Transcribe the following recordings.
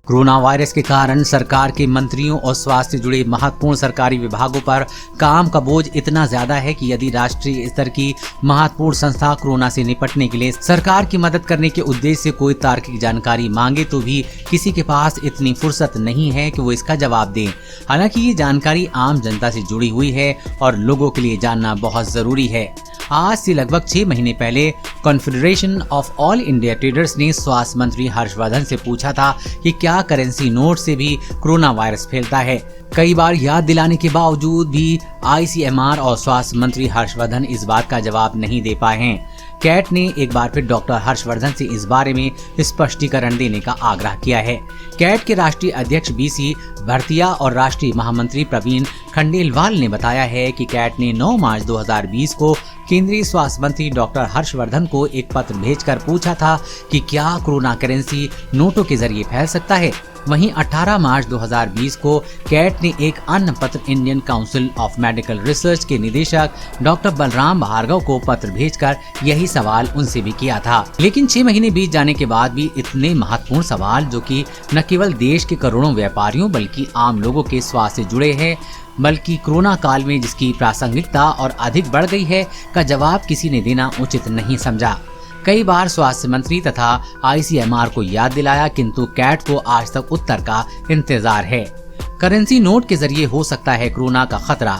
Corona virus के कारण सरकार के मंत्रियों और स्वास्थ्य से जुड़े महत्वपूर्ण सरकारी विभागों पर काम का बोझ इतना ज्यादा है कि यदि राष्ट्रीय स्तर की महत्वपूर्ण संस्था कोरोना से निपटने के लिए सरकार की मदद करने के उद्देश्य से कोई तार्किक जानकारी मांगे तो भी किसी के पास इतनी फुर्सत नहीं है कि वो इसका जवाब दें। हालांकि ये जानकारी आम जनता से जुड़ी हुई है और लोगों के लिए जानना बहुत जरूरी है। आज से लगभग 6 महीने पहले confederation of all India traders ने स्वास्थ्य मंत्री हर्षवर्धन से पूछा था कि क्या करेंसी नोट से भी कोरोना वायरस फैलता है। कई बार याद दिलाने के बावजूद भी ICMR और स्वास्थ्य मंत्री हर्षवर्धन इस बात का जवाब नहीं दे पाए हैं। कैट ने एक बार फिर डॉक्टर हर्षवर्धन से इस बारे में स्पष्टीकरण देने का आग्रह किया है। कैट के राष्ट्रीय अध्यक्ष BC भरतिया और राष्ट्रीय महामंत्री प्रवीण खंडेलवाल ने बताया है कि कैट ने 9 मार्च 2020 को केंद्रीय स्वास्थ्य मंत्री डॉक्टर हर्षवर्धन को एक पत्र भेजकर पूछा था कि क्या कोरोना करेंसी नोटों के जरिए फैल सकता है। वहीं 18 मार्च 2020 को कैट ने एक अन्य पत्र Indian council of medical research के निदेशक डॉक्टर बलराम भार्गव को पत्र भेजकर यही सवाल उनसे भी किया था। लेकिन 6 महीने बीत जाने के बाद भी इतने महत्वपूर्ण सवाल जो कि न केवल देश के करोड़ों व्यापारियों बल्कि आम लोगों के स्वास्थ्य से जुड़े हैं, बल्कि कोरोना काल में जिसकी प्रासंगिकता और अधिक बढ़ गई है, का जवाब किसी ने देना उचित नहीं समझा। कई बार स्वास्थ्य मंत्री तथा ICMR को याद दिलाया, किंतु कैट को आज तक उत्तर का इंतजार है। करेंसी नोट के जरिए हो सकता है कोरोना का खतरा।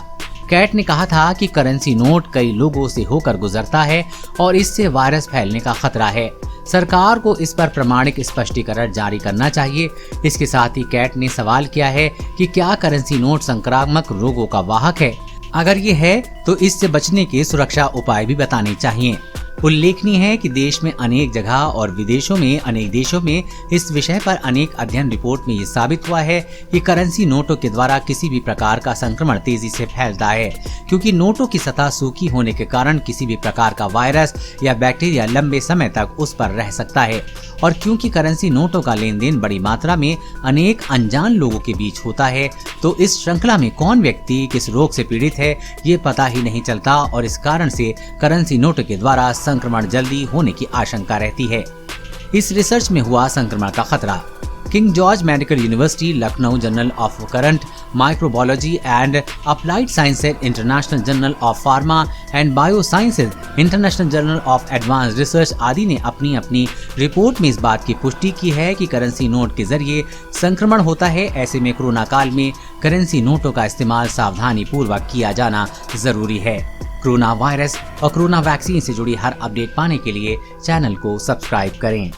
कैट ने कहा था कि करेंसी नोट कई लोगों से होकर गुजरता है और इससे वायरस फैलने का खतरा है। सरकार को इस पर प्रामाणिक स्पष्टीकरण जारी करना चाहिए। इसके साथ ही कैट ने सवाल किया है कि क्या करेंसी नोट संक्रामक रोगों का वाहक है। अगर ये है तो इससे बचने के सुरक्षा उपाय भी बताने चाहिए। उल्लेखनीय है कि देश में अनेक जगह और विदेशों में अनेक देशों में इस विषय पर अनेक अध्ययन रिपोर्ट में ये साबित हुआ है कि करेंसी नोटों के द्वारा किसी भी प्रकार का संक्रमण तेजी से फैलता है, क्योंकि नोटों की सतह सूखी होने के कारण किसी भी प्रकार का वायरस या बैक्टीरिया लंबे समय तक उस पर रह सकता है। और क्योंकि करेंसी नोटों का लेन देन बड़ी मात्रा में अनेक अनजान लोगों के बीच होता है, तो इस श्रृंखला में कौन व्यक्ति किस रोग से पीड़ित है ये पता ही नहीं चलता और इस कारण से करेंसी नोटों के द्वारा संक्रमण जल्दी होने की आशंका रहती है। इस रिसर्च में हुआ संक्रमण का खतरा। King George medical university, Lucknow journal of current microbiology and applied sciences, international journal of pharma and bio sciences, international journal of advance research आदि ने अपनी अपनी रिपोर्ट में इस बात की पुष्टि की है कि करेंसी नोट के जरिए संक्रमण होता है। ऐसे में कोरोना काल में करेंसी नोटों का इस्तेमाल सावधानी पूर्वक किया जाना जरूरी है। कोरोना वायरस और कोरोना वैक्सीन से जुड़ी हर अपडेट पाने के लिए चैनल को सब्सक्राइब करें।